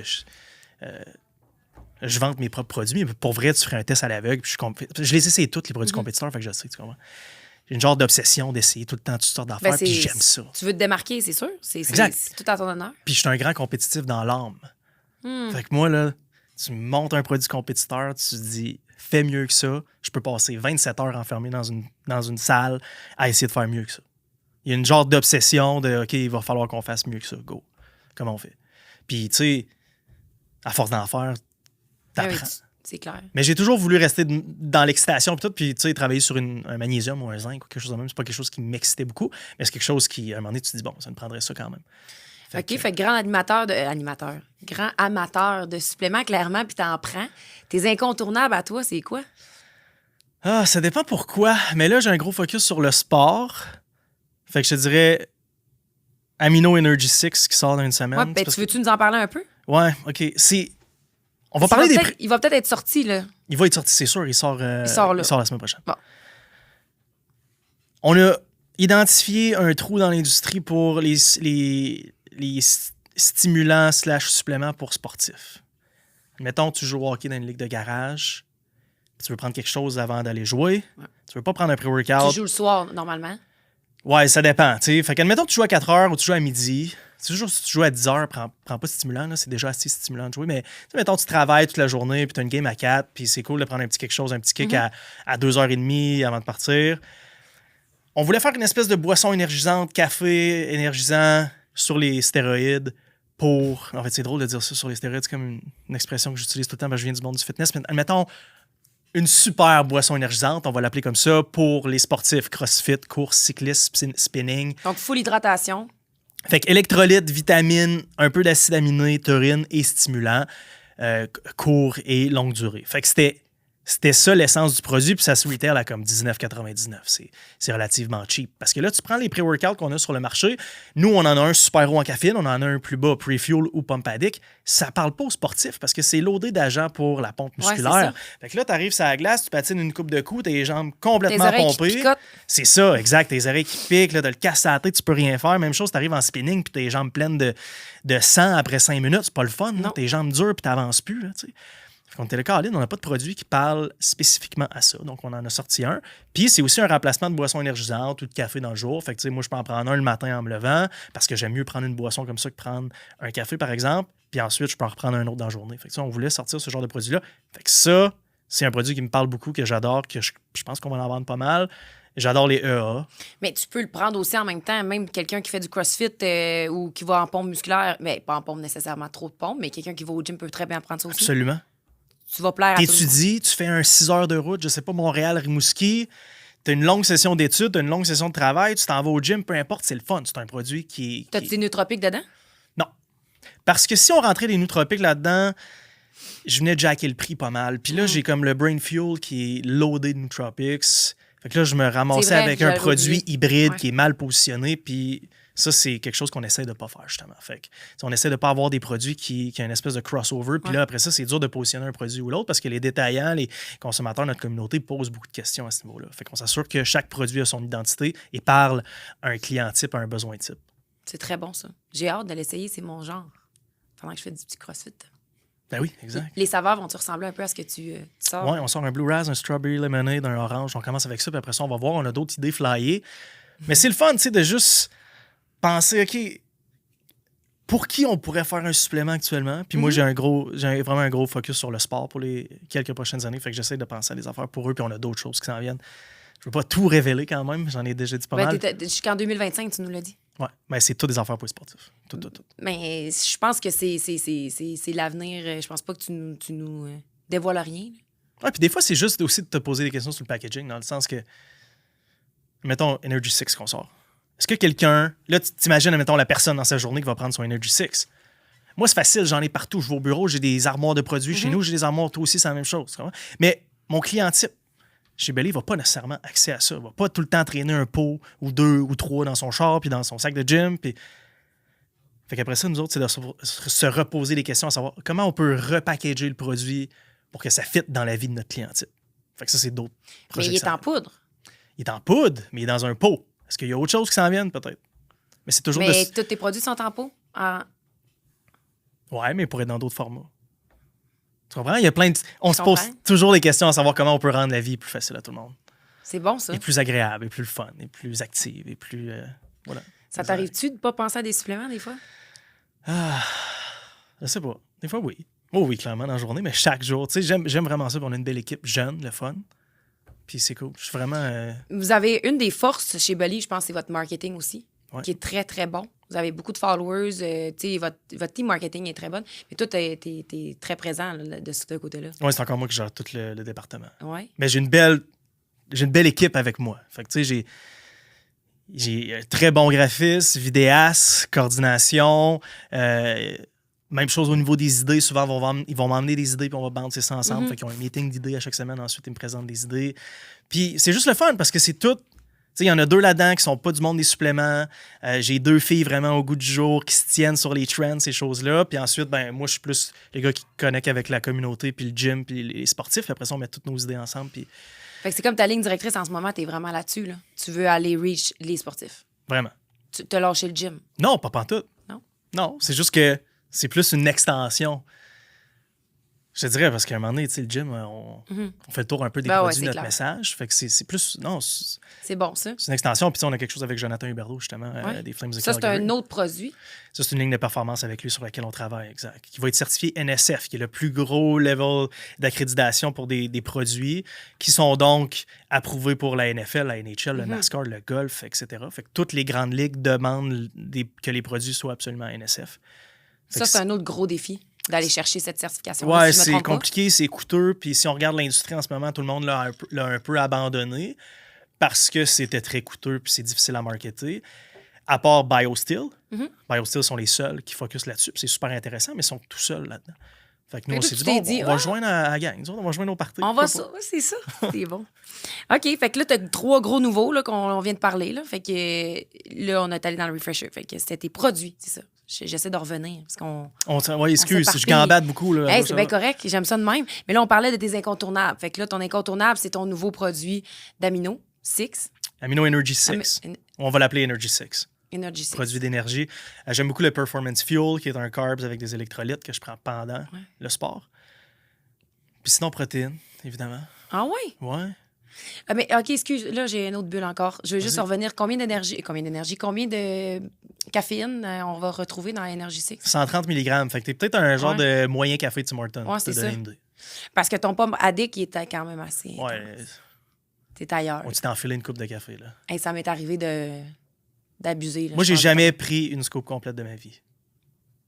je vante mes propres produits, mais pour vrai, tu ferais un test à l'aveugle. Puis je les essaie tous, les produits compétiteurs, fait que je sais, tu comprends. J'ai une genre d'obsession d'essayer tout le temps toutes sortes d'affaires, puis j'aime ça. Tu veux te démarquer, c'est sûr. C'est tout à ton honneur. Puis je suis un grand compétitif dans l'âme. Fait que moi, là, tu me montres un produit compétiteur, tu te dis, fais mieux que ça. Je peux passer 27 heures enfermé dans une salle à essayer de faire mieux que ça. Il y a une genre d'obsession de, OK, il va falloir qu'on fasse mieux que ça. Go. Comment on fait? Puis, tu sais, à force d'en faire, t'apprends. Oui, c'est clair. Mais j'ai toujours voulu rester dans l'excitation puis tu sais, travailler sur un magnésium ou un zinc ou quelque chose de même. C'est pas quelque chose qui m'excitait beaucoup, mais c'est quelque chose qui, à un moment donné, tu te dis, bon, ça me prendrait ça quand même. Fait grand grand amateur de suppléments, clairement, puis t'en prends. Tes incontournables à toi, c'est quoi? Ah, ça dépend pourquoi. Mais là, j'ai un gros focus sur le sport. Fait que je te dirais Amino Energy 6 qui sort dans une semaine. Ouais, ben, veux-tu nous en parler un peu? Ouais, OK. On va parler des... Il va peut-être être sorti, là. Il va être sorti, c'est sûr. Il sort la semaine prochaine. Bon. On a identifié un trou dans l'industrie pour les stimulants / suppléments pour sportifs. Mettons, tu joues au hockey dans une ligue de garage. Tu veux prendre quelque chose avant d'aller jouer. Ouais. Tu veux pas prendre un pré-workout. Tu joues le soir, normalement. Ouais, ça dépend. T'sais. Fait qu'admettons que tu joues à 4 heures ou tu joues à midi. Si tu joues à 10 heures, prends pas de stimulant. Là, c'est déjà assez stimulant de jouer. Mais mettons que tu travailles toute la journée puis tu as une game à 4 puis c'est cool de prendre un petit quelque chose, un petit kick à 2h30 avant de partir. On voulait faire une espèce de boisson énergisante, café énergisant sur les stéroïdes pour... En fait, c'est drôle de dire ça sur les stéroïdes. C'est comme une expression que j'utilise tout le temps parce que je viens du monde du fitness. Mais admettons... Une super boisson énergisante, on va l'appeler comme ça, pour les sportifs, crossfit, course, cyclisme, spinning. Donc, full hydratation. Fait qu'électrolytes, vitamines, un peu d'acide aminé, taurine et stimulants, court et longue durée. Fait que c'était ça l'essence du produit, puis ça se retail à comme $19,99. C'est relativement cheap. Parce que là, tu prends les pré-workouts qu'on a sur le marché. Nous, on en a un super haut en caféine, on en a un plus bas, pre-fuel ou pump addict. Ça parle pas aux sportifs parce que c'est loadé d'agents pour la pompe musculaire. Fait que là, tu arrives sur la glace, tu patines une coupe de coups, t'as les jambes complètement pompées. C'est ça, exact. Tes oreilles qui piquent, là, t'as le casse à la tête, tu peux rien faire. Même chose, t'arrives en spinning, puis t'as les jambes pleines de sang après 5 minutes. C'est pas le fun, non? Tes jambes dures, puis t'avances plus, là, tu sais. On était là, Caroline, on n'a pas de produit qui parle spécifiquement à ça. Donc, on en a sorti un. Puis, c'est aussi un remplacement de boisson énergisante ou de café dans le jour. Fait que, tu sais, moi, je peux en prendre un le matin en me levant parce que j'aime mieux prendre une boisson comme ça que prendre un café, par exemple. Puis ensuite, je peux en reprendre un autre dans la journée. Fait que, on voulait sortir ce genre de produit-là. Fait que ça, c'est un produit qui me parle beaucoup, que j'adore, que je pense qu'on va en vendre pas mal. J'adore les EA. Mais tu peux le prendre aussi en même temps. Même quelqu'un qui fait du CrossFit ou qui va en pompe musculaire, mais pas en pompe nécessairement trop de pompe, mais quelqu'un qui va au gym peut très bien prendre ça aussi. Absolument. Tu vas plaire à tout le monde. T'étudies, tu fais un 6 heures de route, je sais pas, Montréal-Rimouski, t'as une longue session d'études, t'as une longue session de travail, tu t'en vas au gym, peu importe, c'est le fun. C'est un produit qui est... T'as des nootropiques dedans? Non. Parce que si on rentrait des nootropiques là-dedans, je venais de jacker le prix pas mal. Puis là, j'ai comme le Brain Fuel qui est loadé de nootropics. Fait que là, je me ramassais avec un produit hybride qui est mal positionné, puis... Ça, c'est quelque chose qu'on essaie de ne pas faire, justement. Fait que, on essaie de ne pas avoir des produits qui ont une espèce de crossover. Puis là, après ça, c'est dur de positionner un produit ou l'autre parce que les détaillants, les consommateurs, notre communauté posent beaucoup de questions à ce niveau-là. Fait qu'on s'assure que chaque produit a son identité et parle à un client type, à un besoin type. C'est très bon, ça. J'ai hâte de l'essayer, c'est mon genre. Pendant que je fais du petit crossfit. Ben oui, exact. Les saveurs vont-tu ressembler un peu à ce que tu sors? Oui, on sort un Blue Raz, un Strawberry Lemonade, un Orange. On commence avec ça, puis après ça, on va voir. On a d'autres idées flyées. Mais c'est le fun, tu sais, de juste... penser, OK, pour qui on pourrait faire un supplément actuellement? Puis moi, j'ai vraiment un gros focus sur le sport pour les quelques prochaines années. Fait que j'essaie de penser à des affaires pour eux, puis on a d'autres choses qui s'en viennent. Je veux pas tout révéler quand même, j'en ai déjà dit pas mal. Jusqu'en 2025, tu nous l'as dit. Ouais, mais c'est tout des affaires pour les sportifs. Tout. Mais je pense que c'est l'avenir. Je pense pas que tu nous dévoiles rien. Ouais, puis des fois, c'est juste aussi de te poser des questions sur le packaging, dans le sens que, mettons, Energy 6 qu'on sort. Est-ce que quelqu'un, là, tu t'imagines, mettons, la personne dans sa journée qui va prendre son Energy 6. Moi, c'est facile, j'en ai partout. Je vais au bureau, j'ai des armoires de produits. Chez nous, j'ai des armoires, toi aussi, c'est la même chose. Mais mon client type, chez Belly, il va pas nécessairement accès à ça. Il va pas tout le temps traîner un pot ou 2 ou 3 dans son char puis dans son sac de gym. Puis... Fait qu'après ça, nous autres, c'est de se reposer les questions à savoir comment on peut repackager le produit pour que ça fitte dans la vie de notre client type. Fait que ça, c'est d'autres projets. Mais il est en poudre. Il est en poudre, mais il est dans un pot. Est-ce qu'il y a autre chose qui s'en vient, peut-être? Mais c'est toujours... Mais tous tes produits sont en pot? Ouais, mais il pourrait être dans d'autres formats. Tu comprends? Il y a plein de... On se pose toujours des questions à savoir comment on peut rendre la vie plus facile à tout le monde. C'est bon, ça. Et plus agréable, et plus le fun, et plus active, et plus... voilà. Ça t'arrive-tu de ne pas penser à des suppléments, des fois? Je sais pas. Des fois, oui. Oh oui, clairement, dans la journée, mais chaque jour. Tu sais, j'aime vraiment ça. On a une belle équipe jeune, le fun. Puis c'est cool. Je suis vraiment... Vous avez une des forces chez Belly, je pense, c'est votre marketing aussi, qui est très, très bon. Vous avez beaucoup de followers. Votre team marketing est très bonne. Mais toi, t'es très présent là, de ce côté-là. Oui, c'est encore moi qui gère tout le département. Ouais. Mais j'ai une belle équipe avec moi. Fait que, tu sais, j'ai un très bon graphiste, vidéaste, coordination. Même chose au niveau des idées. Souvent, ils vont m'emmener des idées puis on va bander ça ensemble. Fait qu'ils ont un meeting d'idées à chaque semaine. Ensuite, ils me présentent des idées. Puis c'est juste le fun parce que c'est tout... Il y en a 2 là-dedans qui sont pas du monde des suppléments. J'ai 2 filles vraiment au goût du jour qui se tiennent sur les trends, ces choses-là. Puis ensuite, ben moi, je suis plus les gars qui connectent avec la communauté, puis le gym, puis les sportifs. Puis après ça, on met toutes nos idées ensemble. Puis... Fait que c'est comme ta ligne directrice en ce moment, t'es vraiment là-dessus. Là. Tu veux aller reach les sportifs. Vraiment. Tu t'as lâché le gym. Non, pas pantoute. Non? Non, c'est juste que c'est plus une extension. Je te dirais, parce qu'à un moment donné, le gym, on fait le tour un peu des produits de notre message. Fait que c'est plus... Non, c'est bon, ça. C'est une extension. Puis on a quelque chose avec Jonathan Huberdeau, justement, des Flames de Calgary. Ça, c'est un autre produit. Ça, c'est une ligne de performance avec lui sur laquelle on travaille, exact. Qui va être certifié NSF, qui est le plus gros level d'accréditation pour des produits, qui sont donc approuvés pour la NFL, la NHL, le NASCAR, le golf, etc. Fait que toutes les grandes ligues demandent que les produits soient absolument NSF. Ça, c'est un autre gros défi, d'aller chercher cette certification. Ouais, c'est compliqué, c'est coûteux. Puis si on regarde l'industrie en ce moment, tout le monde l'a un peu abandonné parce que c'était très coûteux puis c'est difficile à marketer. À part BioSteel. BioSteel sont les seuls qui focusent là-dessus. C'est super intéressant, mais ils sont tout seuls là-dedans. Fait que nous, on s'est dit, on va joindre à la gang. On va joindre au party. On va ça, c'est ça. C'est bon. OK, fait que là, tu as 3 gros nouveaux là, qu'on vient de parler. Là. Fait que là, on est allé dans le refresher. Fait que c'était tes produits, c'est ça. J'essaie de revenir. Parce qu'on. Oui, excuse, je gambade beaucoup. Là, hey, c'est bien correct, j'aime ça de même. Mais là, on parlait de tes incontournables. Fait que là, ton incontournable, c'est ton nouveau produit d'Amino 6. Amino Energy 6. On va l'appeler Energy 6. Energy 6. Produit d'énergie. J'aime beaucoup le Performance Fuel, qui est un carbs avec des électrolytes que je prends pendant le sport. Puis sinon, protéines, évidemment. Ah oui? Ouais. Ah, mais OK, excuse, là, j'ai une autre bulle encore. Je veux juste revenir. Combien de caféine on va retrouver dans Energy 6? 130 mg. Fait que t'es peut-être un genre de moyen café de Tim Hortons. Ouais, c'est ça. Parce que ton pomme addict, il était quand même assez... Ouais. T'es ailleurs. On t'es enfilé une coupe de café, là. Hey, ça m'est arrivé d'abuser. Là, moi, j'ai jamais pris une scoop complète de ma vie.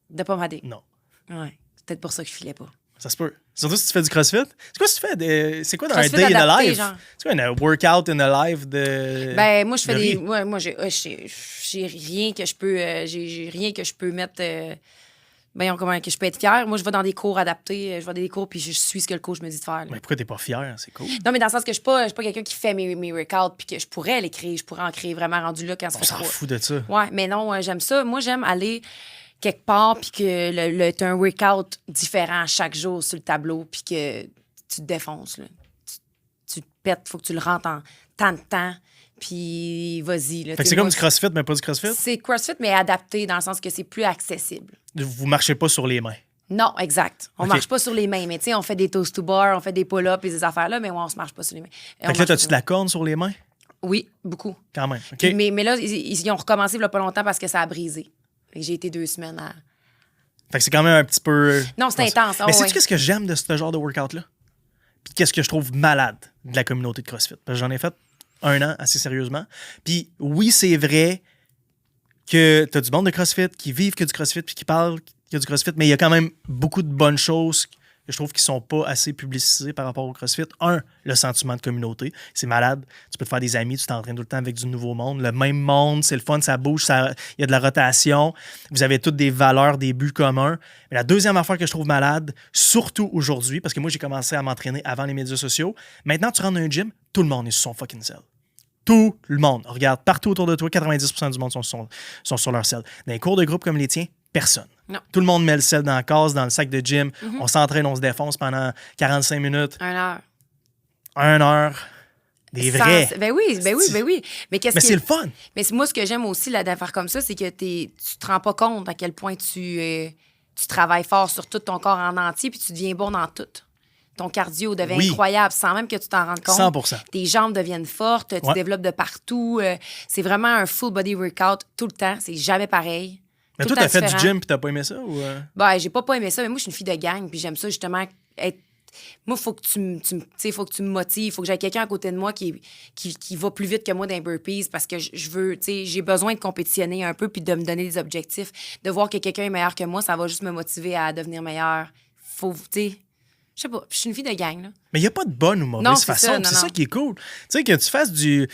De pomme addict? Non. Ouais. C'est peut-être pour ça que je filais pas. Ça se peut. Surtout si tu fais du CrossFit. C'est quoi si tu fais c'est quoi dans CrossFit un day in a life? Genre. C'est quoi un workout in a life de. Ben, moi, je fais des. Ouais, moi, j'ai rien que je peux. J'ai rien que je peux mettre. Que je peux être fière. Moi, je vais dans des cours adaptés. Je vais dans des cours puis je suis ce que le coach me dit de faire. Là. Mais pourquoi t'es pas fière? C'est cool. Non, mais dans le sens que je suis pas quelqu'un qui fait mes workouts puis que je pourrais les créer. Je pourrais en créer vraiment rendu là quand ça fait trop. On s'en fout de ça. Ouais, mais non, j'aime ça. Moi, j'aime aller quelque part puis que tu as un workout différent chaque jour sur le tableau puis que tu te défonces. Là. Tu te pètes, faut que tu le rentres en tant de temps. Puis vas-y. Là, fait que c'est comme du CrossFit, mais pas du CrossFit? C'est CrossFit, mais adapté dans le sens que c'est plus accessible. Vous marchez pas sur les mains? Non, exact. On marche pas sur les mains, mais tu sais, on fait des toast to bar, on fait des pull-ups et des affaires-là, mais on se marche pas sur les mains. Fait que là, t'as-tu de la corne sur les mains? Oui, beaucoup. Quand même, OK. Mais là, ils ont recommencé il y a pas longtemps parce que ça a brisé. Fait que j'ai été 2 semaines à... Fait que c'est quand même un petit peu... Non, c'est intense. Mais sais-tu qu'est-ce que j'aime de ce genre de workout-là? Puis qu'est-ce que je trouve malade de la communauté de CrossFit? Parce que j'en ai fait 1 an assez sérieusement. Puis oui, c'est vrai que tu as du monde de CrossFit qui vivent que du CrossFit puis qui parlent que du CrossFit, mais il y a quand même beaucoup de bonnes choses que je trouve qui sont pas assez publicisées par rapport au CrossFit. Un, le sentiment de communauté. C'est malade. Tu peux te faire des amis, tu t'entraînes tout le temps avec du nouveau monde. Le même monde, c'est le fun, ça bouge, il y a de la rotation. Vous avez toutes des valeurs, des buts communs. Mais la deuxième affaire que je trouve malade, surtout aujourd'hui, parce que moi, j'ai commencé à m'entraîner avant les médias sociaux. Maintenant, tu rentres dans un gym, tout le monde est sur son fucking cell. Tout le monde. Regarde, partout autour de toi, 90% du monde sont sur leur cell. Dans les cours de groupe comme les tiens, personne. Non. Tout le monde met le sel dans la case, dans le sac de gym. On s'entraîne, on se défonce pendant 45 minutes. 1 heure. 1 heure. Des vrais. Ben oui. Mais c'est le fun. Mais moi, ce que j'aime aussi là, d'affaires comme ça, c'est que tu te rends pas compte à quel point tu travailles fort sur tout ton corps en entier puis tu deviens bon dans tout. Ton cardio devient incroyable sans même que tu t'en rendes compte. 100%. Tes jambes deviennent fortes, tu développes de partout. C'est vraiment un full body workout tout le temps. C'est jamais pareil. Mais toi, t'as fait du gym puis t'as pas aimé ça? Ou Ben, j'ai pas aimé ça, mais moi, je suis une fille de gang puis j'aime ça justement être... Moi, il faut que tu me motives. Il faut que j'aie quelqu'un à côté de moi qui va plus vite que moi dans les burpees parce que je veux, j'ai besoin de compétitionner un peu puis de me donner des objectifs. De voir que quelqu'un est meilleur que moi, ça va juste me motiver à devenir meilleur. Faut, je sais pas, je suis une fille de gang, là. Mais il n'y a pas de bonne ou mauvaise façon. C'est ça qui est cool. Tu sais, que tu fasses du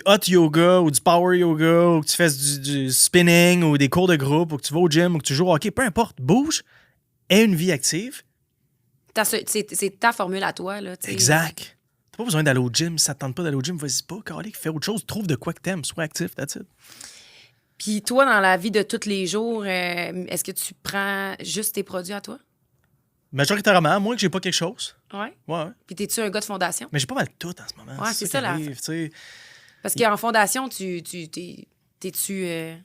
hot yoga ou du power yoga ou que tu fasses du spinning ou des cours de groupe ou que tu vas au gym ou que tu joues au hockey, peu importe, bouge, aie une vie active. C'est ta formule à toi, là. T'sais. Exact. T'as pas besoin d'aller au gym. Si ça te tente pas d'aller au gym, vas-y pas, Carly, fais autre chose. Trouve de quoi que t'aimes. Sois actif, that's it. Puis toi, dans la vie de tous les jours, est-ce que tu prends juste tes produits à toi? Majoritairement, à moins que j'ai pas quelque chose. Ouais. Ouais. Puis t'es-tu un gars de fondation? Mais j'ai pas mal tout en ce moment. Ouais, c'est ça là. Parce qu'en fondation, t'es-tu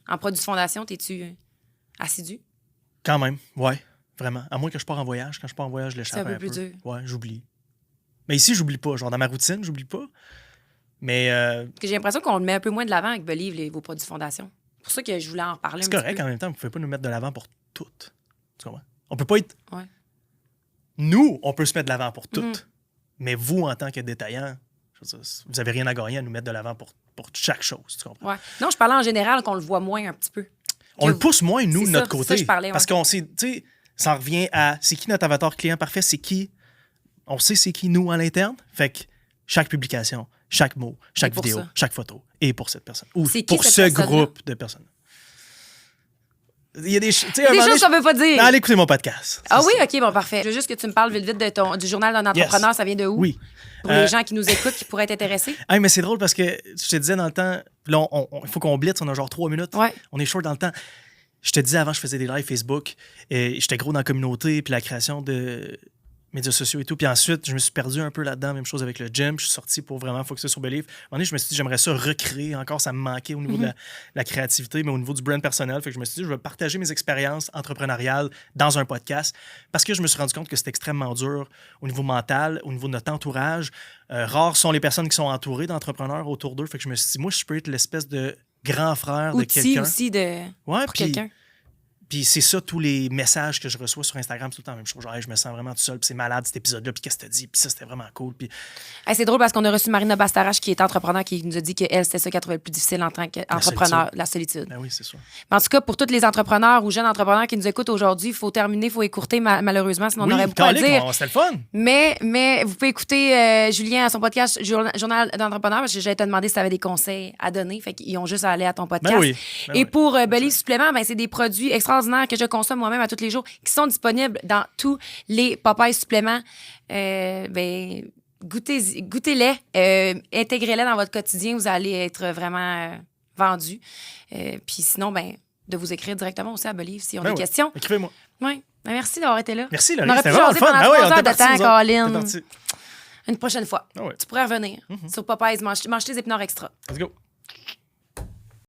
en produit de fondation, t'es-tu assidu? Quand même, ouais, vraiment. À moins que je pars en voyage. Quand je pars en voyage, je l'échappe un peu plus dur. Ouais, j'oublie. Mais ici, j'oublie pas. Genre, dans ma routine, j'oublie pas. Mais. Parce que j'ai l'impression qu'on le met un peu moins de l'avant avec Believe, vos produits de fondation. C'est pour ça que je voulais en reparler un petit peu. C'est correct en même temps, vous pouvez pas nous mettre de l'avant pour tout. Tu comprends? On peut pas être. Ouais. Nous, on peut se mettre de l'avant pour tout. Mais vous, en tant que détaillant, vous avez rien à gagner à nous mettre de l'avant pour chaque chose. Tu comprends? Ouais. Non, je parlais en général qu'on le voit moins un petit peu. On le pousse moins, nous, de notre côté. C'est ça que je parlais, Parce qu'on sait, tu sais, ça revient à c'est qui notre avatar client parfait, c'est qui. On sait c'est qui nous à l'interne. Fait que chaque publication, chaque mot, chaque vidéo, chaque photo est pour cette personne. Ou pour ce groupe de personnes. Il y a des choses qu'on veut pas dire. Allez écouter mon podcast. Ah oui, OK, bon, parfait. Je veux juste que tu me parles vite du journal d'un entrepreneur. Yes. Ça vient de où? Oui. Pour les gens qui nous écoutent, qui pourraient être intéressés. Hey, mais c'est drôle parce que je te disais dans le temps, là, il faut qu'on blitz, on a genre 3 minutes. Ouais. On est short dans le temps. Je te disais avant, je faisais des lives Facebook. Et j'étais gros dans la communauté puis la création de médias sociaux et tout. Puis ensuite, je me suis perdu un peu là-dedans. Même chose avec le gym. Je suis sorti pour vraiment focusser sur Believe. À un moment donné, je me suis dit, j'aimerais ça recréer encore. Ça me manquait au niveau de la créativité, mais au niveau du brand personnel. Fait que je me suis dit, je vais partager mes expériences entrepreneuriales dans un podcast parce que je me suis rendu compte que c'est extrêmement dur au niveau mental, au niveau de notre entourage. Rares sont les personnes qui sont entourées d'entrepreneurs autour d'eux. Fait que je me suis dit, moi, je peux être l'espèce de grand frère de quelqu'un. Aussi pour quelqu'un. Puis c'est ça, tous les messages que je reçois sur Instagram, c'est tout le temps la même chose. Genre, hey, je me sens vraiment tout seul, puis c'est malade cet épisode-là, puis qu'est-ce que t'as dit, puis ça, c'était vraiment cool. Puis... Hey, c'est drôle parce qu'on a reçu Marina Bastarache, qui est entrepreneur, qui nous a dit qu'elle, c'était ça qu'elle trouvait le plus difficile en tant qu'entrepreneur, la solitude. Ben oui, c'est sûr. Mais en tout cas, pour tous les entrepreneurs ou jeunes entrepreneurs qui nous écoutent aujourd'hui, il faut terminer, il faut écourter, malheureusement, sinon on aurait beaucoup à dire. C'était le fun. Mais vous pouvez écouter Julien à son podcast Journal d'entrepreneur, parce que j'allais te demander si tu avais des conseils à donner. Fait qu'ils ont juste à aller à ton podcast. Ben oui. Et pour Believe Supplément, c'est des produits extraordinaires que je consomme moi-même à tous les jours, qui sont disponibles dans tous les Popeyes suppléments. Goûtez-les, intégrez-les dans votre quotidien, vous allez être vraiment vendus. Puis sinon, de vous écrire directement aussi à Believe si on a des questions. Écrivez-moi. Oui. Merci d'avoir été là. Merci, Laurie. On aurait pu jaser pendant 3 heures de temps, Colin. parti. Une prochaine fois. Ah ouais. Tu pourrais revenir sur Popeyes, manger tes épinards extra. Let's go.